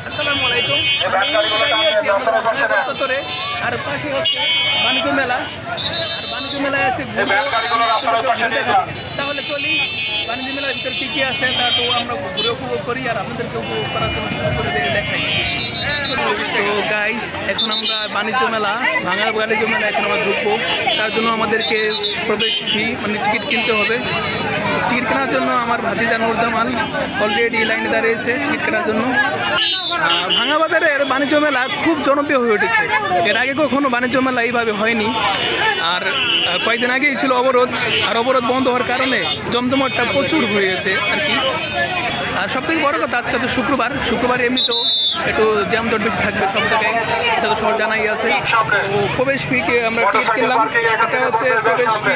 আসসালামু আলাইকুম। আর পাশে হচ্ছে বাণিজ্য মেলা, আর বাণিজ্য মেলায় আছে তাহলে চলি বাণিজ্য মেলার ভিতরে কী কী আছে তা তো আমরা ঘুরে উপভোগ করি আর আপনাদেরকে উপভোগ করার জন্য শুরু করে দেখাই। তো গাইস, এখন আমরা বাণিজ্য মেলা, ভাঙা বাণিজ্য মেলা এখন আমরা ঢুকবো। তার জন্য আমাদেরকে প্রবেশ ফি মানে টিকিট কিনতে হবে। টিকিট কেনার জন্য আমার ভাতিজা নুরজামাল অলরেডি লাইনে দাঁড়িয়েছে টিকিট কেনার জন্য। ভাঙা বাজারের বাণিজ্য মেলা খুব জনপ্রিয় হয়ে উঠেছে। এর আগে কখনো বাণিজ্য মেলা এইভাবে হয়নি। আর কয়েকদিন আগেই ছিল অবরোধ, আর অবরোধ বন্ধ হওয়ার কারণে জমজমাটটা প্রচুর হয়েছে আর কি। আর সবথেকে বড় কথা, আজকে তো শুক্রবার এমনিতেও একটু জ্যামজট বেশি থাকবে সব জায়গায়, এটা তো সবার জানাই আছে। তো প্রবেশ ফিকে আমরা টিকিট কিনলাম, এটা হচ্ছে প্রবেশ ফি,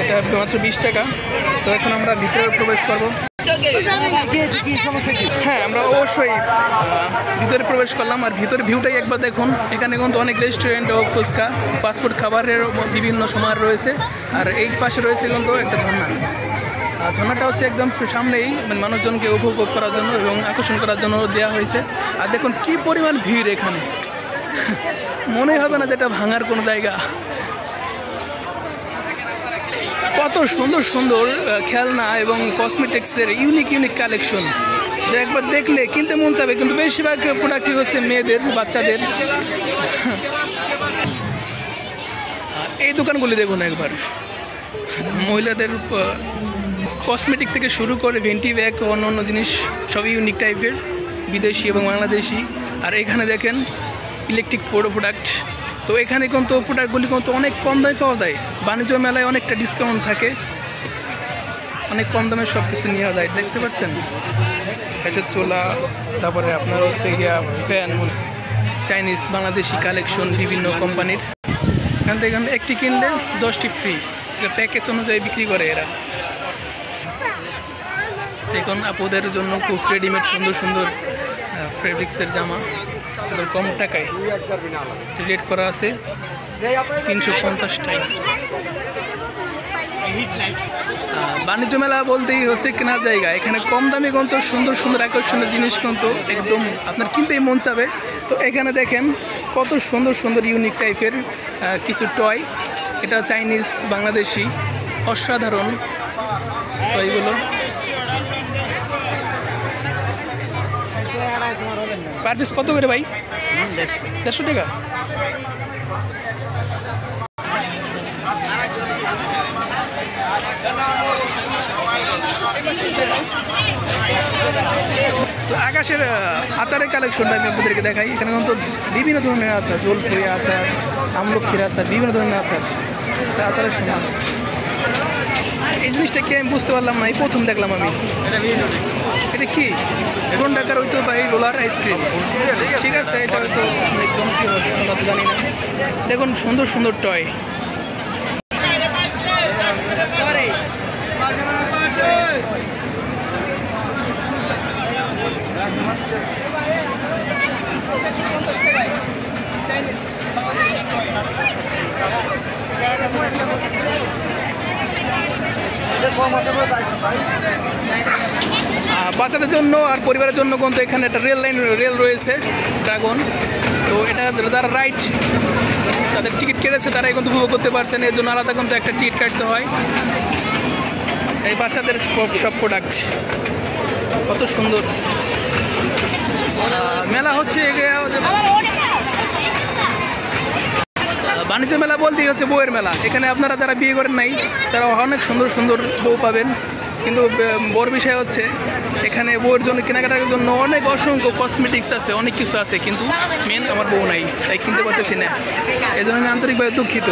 এটা মাত্র 20 টাকা। তো এখন আমরা ভিতরে প্রবেশ করবো। হ্যাঁ, আমরা অবশ্যই ভিতরে প্রবেশ করলাম। আর ভিতরে ভিউটাই একবার দেখুন। এখানে কিন্তু অনেক রেস্টুরেন্ট ও ফুচকা, ফাস্টফুড খাবারের বিভিন্ন সমার রয়েছে। আর এই পাশে রয়েছে কিন্তু একটা ঝর্ণা। ঝর্ণাটা হচ্ছে একদম সামনেই, মানে মানুষজনকে উপভোগ করার জন্য এবং আকর্ষণ করার জন্য দেওয়া হয়েছে। আর দেখুন কি পরিমাণ ভিড় এখানে, মনে হবে না যে এটা ভাঙার কোনো জায়গা। কত সুন্দর সুন্দর খেলনা এবং কসমেটিক্সের ইউনিক কালেকশন, যা একবার দেখলে কিনতে মন চাবে। কিন্তু বেশিরভাগ প্রোডাক্টই হচ্ছে মেয়েদের, বাচ্চাদের। এই দোকানগুলি দেখুন একবার, মহিলাদের কসমেটিক থেকে শুরু করে ভেন্টি ব্যাগ ও অন্য জিনিস সব ইউনিক টাইপের, বিদেশি এবং বাংলাদেশি। আর এখানে দেখেন ইলেকট্রিক প্রোডাক্ট। তো এখানে কিন্তু প্রোডাক্টগুলি কিন্তু অনেক কম দামে পাওয়া যায়। বাণিজ্য মেলায় অনেকটা ডিসকাউন্ট থাকে, অনেক কম দামে সব কিছু নেওয়া যায়। দেখতে পাচ্ছেন গ্যাসের চুলা, তারপরে আপনার হচ্ছে গিয়া ফ্যান, চাইনিজ বাংলাদেশি কালেকশন বিভিন্ন কোম্পানির। এখান থেকে একটি কিনলে 10টি ফ্রি, প্যাকেজ অনুযায়ী বিক্রি করে এরা। দেখুন আপুদের জন্য খুব রেডিমেড সুন্দর সুন্দর ফেব্রিক্সের জামা, এবার কম টাকায় রেট করা আছে 350 টাকা। বাণিজ্য মেলা বলতেই হচ্ছে কেনার জায়গা। এখানে কম দামে কিন্তু সুন্দর সুন্দর আকর্ষণীয় জিনিস কিন্তু একদম আপনার কিনতেই মন চাবে। তো এখানে দেখেন কত সুন্দর সুন্দর ইউনিক টাইপের কিছু টয়, এটা চাইনিজ বাংলাদেশি, অসাধারণ টয়গুলো। পার পিস কত করে ভাই? 150 টাকা। তো আকাশের আচারের কালেকশনটা আমি আপনাদেরকে দেখাই। এখানে কিন্তু বিভিন্ন ধরনের আচার, জলপুরি আচার, আমলক্ষীর আচার, বিভিন্ন ধরনের আচার, আচারের সময়। এই জিনিসটা কি আমি বুঝতে পারলাম না, এই প্রথম দেখলাম আমি। এটা কি কোন টাকার ঐতিহ্যবাহী রোলার আইসক্রিম? ঠিক আছে, এটা হয়তো অনেক জনপ্রিয় হবে, আমরা তো জানি না। দেখুন সুন্দর সুন্দর টয়। বাচ্চাদের জন্য আর পরিবারের জন্য কিন্তু এখানে একটা রেল রয়েছে, ড্রাগন। তো এটা যারা রাইড, তাদের টিকিট কেটেছে তারাই কিন্তু উপভোগ করতে পারছেন। এর জন্য আলাদা কিন্তু একটা টিকিট কাটতে হয়। এই বাচ্চাদের সব প্রোডাক্ট কত সুন্দর। মেলা হচ্ছে বাণিজ্য মেলা বলতেই হচ্ছে বউয়ের মেলা। এখানে আপনারা যারা বিয়ে করেন নাই তারা অনেক সুন্দর সুন্দর বউ পাবেন। কিন্তু বড় বিষয় হচ্ছে এখানে বউয়ের জন্য কেনাকাটার জন্য অনেক অসংখ্য কসমেটিক্স আছে, অনেক কিছু আছে, কিন্তু মেন আমার বউ নাই, তাই কিনতে পারতেছি না। এই জন্য আমি আন্তরিকভাবে দুঃখিত।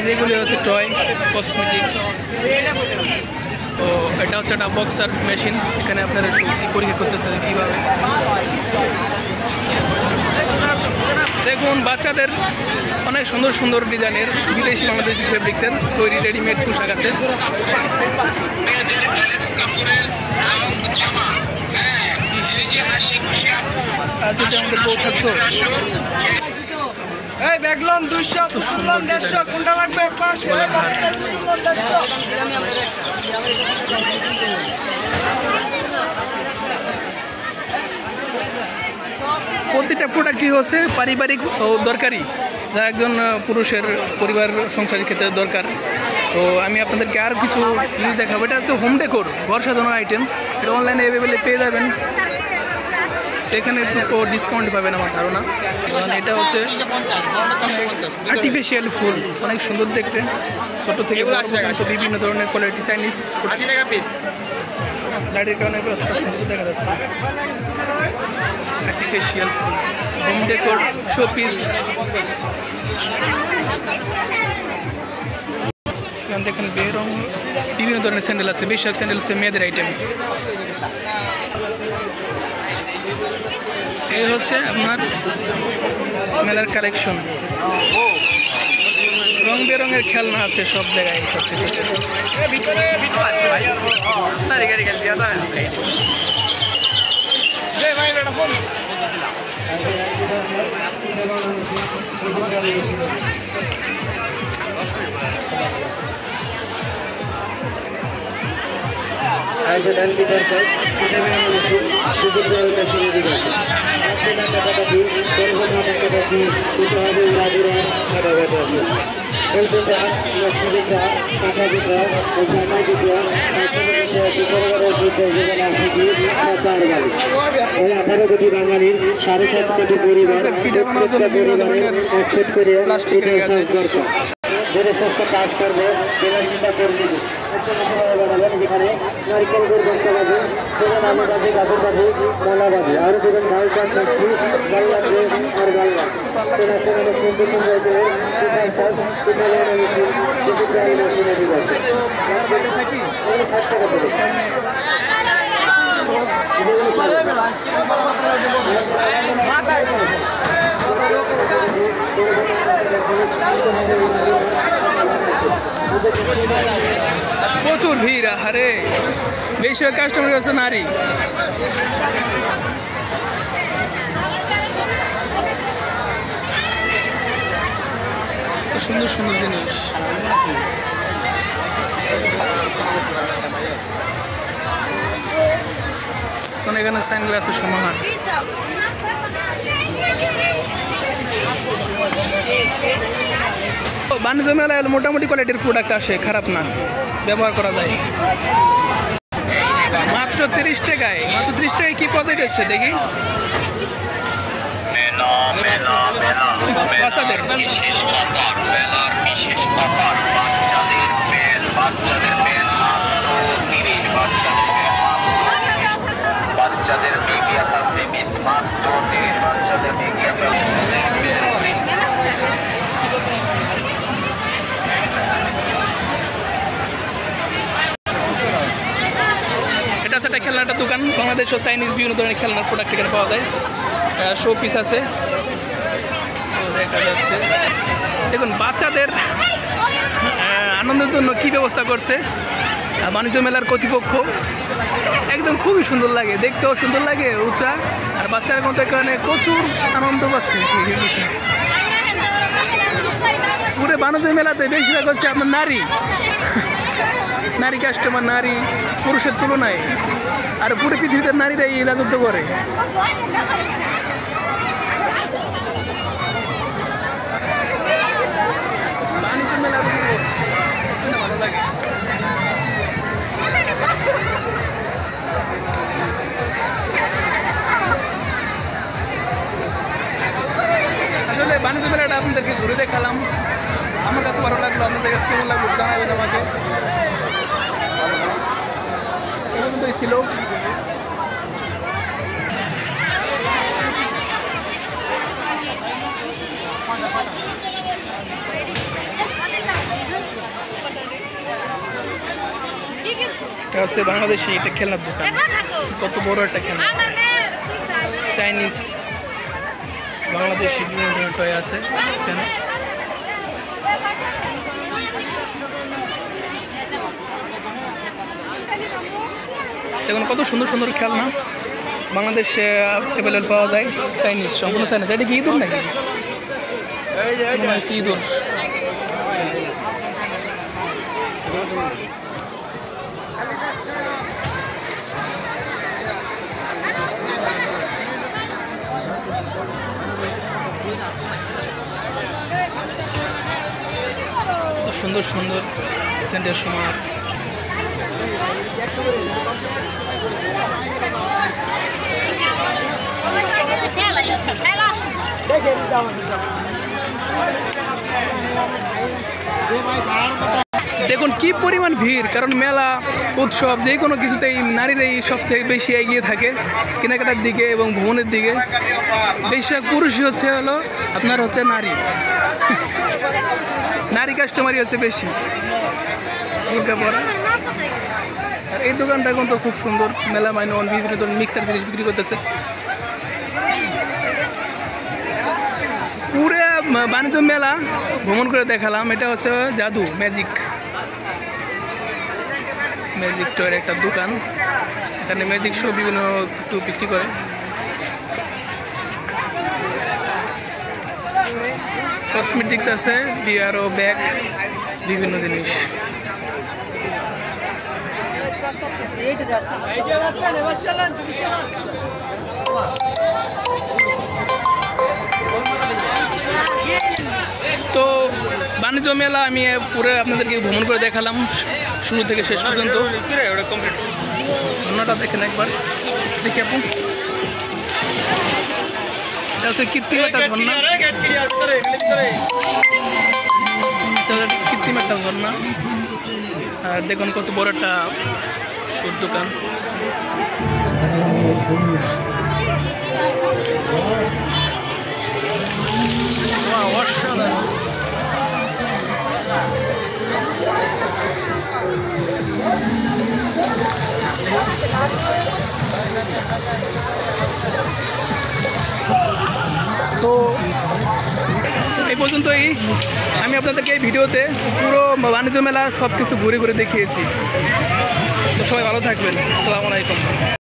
যেগুলি হচ্ছে টয় কসমেটিক্স। তো এটা হচ্ছে একটা বক্সার মেশিন, এখানে আপনারা পরীক্ষা করতেছে কীভাবে। দেখুন বাচ্চাদের অনেক সুন্দর সুন্দর ডিজাইনের বিদেশি বাংলাদেশি ফেব্রিক্সের তৈরি রেডিমেড পোশাক আছে। আর যদি আমাদের বউ থাকতো এই ব্যাগলন 200 পুতুলন 150 কোনটা লাগবে পাশে প্রতিটা প্রোডাক্টই হচ্ছে পারিবারিক ও দরকারি, যা একজন পুরুষের পরিবার সংসারের ক্ষেত্রে দরকার। তো আমি আপনাদেরকে আর কিছু জিনিস দেখাবো। এটা হচ্ছে হোম ডেকোর, ঘর সাজানোর আইটেম। এটা অনলাইনে অ্যাভেলেবেল পেয়ে যাবেন। এখানে একটু ডিসকাউন্ট পাবেন আমার ধারণা। কারণ এটা হচ্ছে আর্টিফিশিয়াল ফুল, অনেক সুন্দর দেখতে। ছোটো থেকে বিভিন্ন ধরনের কোয়ালিটি চাইনিজ 80 টাকা পিস। লাইটের কারণে সুন্দর দেখা যাচ্ছে। আর্টিফিশিয়াল ফুল, হোম ডেকোর, শো পিস। দেখেন বেরং বিভিন্ন ধরনের স্যান্ডেল আছে। বেশিরভাগ স্যান্ডেল হচ্ছে মেয়েদের আইটেম। এই হচ্ছে আপনার মেলার কালেকশন। রং বেরঙের খেলনা আছে সব জায়গায়। কাজ করবে চিন্তা করবে যেখানে নারিকেল গুড় বস্তা বাজে, সেখানে আলু বাজে, গাজর বাজে, মলা বাজে, আরও দেখবেন ডাল কাজ মিষ্টি গাল লাগবে আর গাল লাগবে। সেখানে সুন্দর সুন্দর করে পিঠার শাক, পিঠা বানানো মেশিন, ডিজিটাল মেশিনে দিয়ে আছে 60 টাকা দেবে। প্রচুর ভিড়। আরে বেশিরভাগ কাস্টমার আছে নারী। সুন্দর সুন্দর জিনিস। এখানে সানগ্লাসের সমাহার। বাণিজ্য মেলায় মোটামুটি কোয়ালিটির প্রোডাক্ট আসে, খারাপ না, ব্যবহার করা যায়। মাত্র 30 টাকায়। মাত্র 30 টাকায় কি পদে গেছে দেখি। বাচ্চাদের এটা আছে একটা খেলনাটার দোকান। বাংলাদেশ ও চাইনিজ বিভিন্ন ধরনের খেলনার প্রোডাক্ট এখানে পাওয়া যায়। শো পিস আছে দেখা যাচ্ছে। দেখুন বাচ্চাদের আনন্দের জন্য কি ব্যবস্থা করছে বাণিজ্য মেলার কর্তৃপক্ষ। একদম খুবই সুন্দর লাগে, দেখতেও সুন্দর লাগে, উঁচা। আর বাচ্চারা মধ্যে কারণে প্রচুর আনন্দ পাচ্ছে। পুরো বাণিজ্য মেলাতে বেশিরভাগ হচ্ছে আপনার নারী নারী কাস্টমার, নারী পুরুষের তুলনায়। আর পুরো পৃথিবীতে নারীরা এই রাজত্ব করে। বাণিজ্য মেলা ভালো লাগে। আসলে বাণিজ্য মেলাটা আপনাদেরকে ঘুরে দেখালাম। আমার কাছে ভালো লাগলো, আপনাদের কাছে কেমন লাগলো জানাবেন আমাকে। ছিল এটা হচ্ছে বাংলাদেশি একটা খেলনার দোকান। কত বড় একটা খেলনা, চাইনিজ বাংলাদেশি বিভিন্ন ধরনের টয় আছে এখানে। দেখুন কত সুন্দর সুন্দর খেলনা বাংলাদেশে অ্যাভেলেবল পাওয়া যায়। চাইনিজ, সম্পূর্ণ চাইনিজ। এটা কি ইঁদুর নাকি? ইঁদুর। সুন্দর সুন্দর সেন্টের সময় দেখুন কি পরিমাণ ভিড়, কারণ মেলা উৎসব যে কোনো কিছুতেই নারীরাই সবথেকে বেশি এগিয়ে থাকে কেনাকাটার দিকে এবং ভ্রমণের দিকে। বেশিরভাগ পুরুষই হলো আপনার নারী, নারী কাস্টমারই হচ্ছে বেশি ঢুকে পড়ে। আর এই দোকানটা কিন্তু খুব সুন্দর, মেলা মাইনন বিভিন্ন ধরনের মিক্সার জিনিস বিক্রি করতেছে। পুরো বাণিজ্য মেলা ভ্রমণ করে দেখালাম। এটা হচ্ছে জাদু ম্যাজিক টয়ের একটা দোকান, এখানে ম্যাজিক শো বিভিন্ন কিছু বিক্রি করে। কসমেটিক্স আছে, বিয়ারও ব্যাগ, বিভিন্ন জিনিস। তো বাণিজ্য মেলা আমি পুরো আপনাদেরকে ভ্রমণ করে দেখালাম শুরু থেকে শেষ পর্যন্ত। ঝর্ণাটা দেখেন একবার, দেখি আপু। এটা হচ্ছে কৃত্রিম একটা ঝর্ণা, কৃত্রিম একটা ঝর্ণা। আর দেখুন কত বড় একটা সুর দোকান। অসাধারণ। তো এই পর্যন্তই আমি আপনাদেরকে এই ভিডিওতে পুরো বাণিজ্য মেলা সব কিছু ঘুরে ঘুরে দেখিয়েছি। তো সবাই ভালো থাকবেন। আসসালামু আলাইকুম।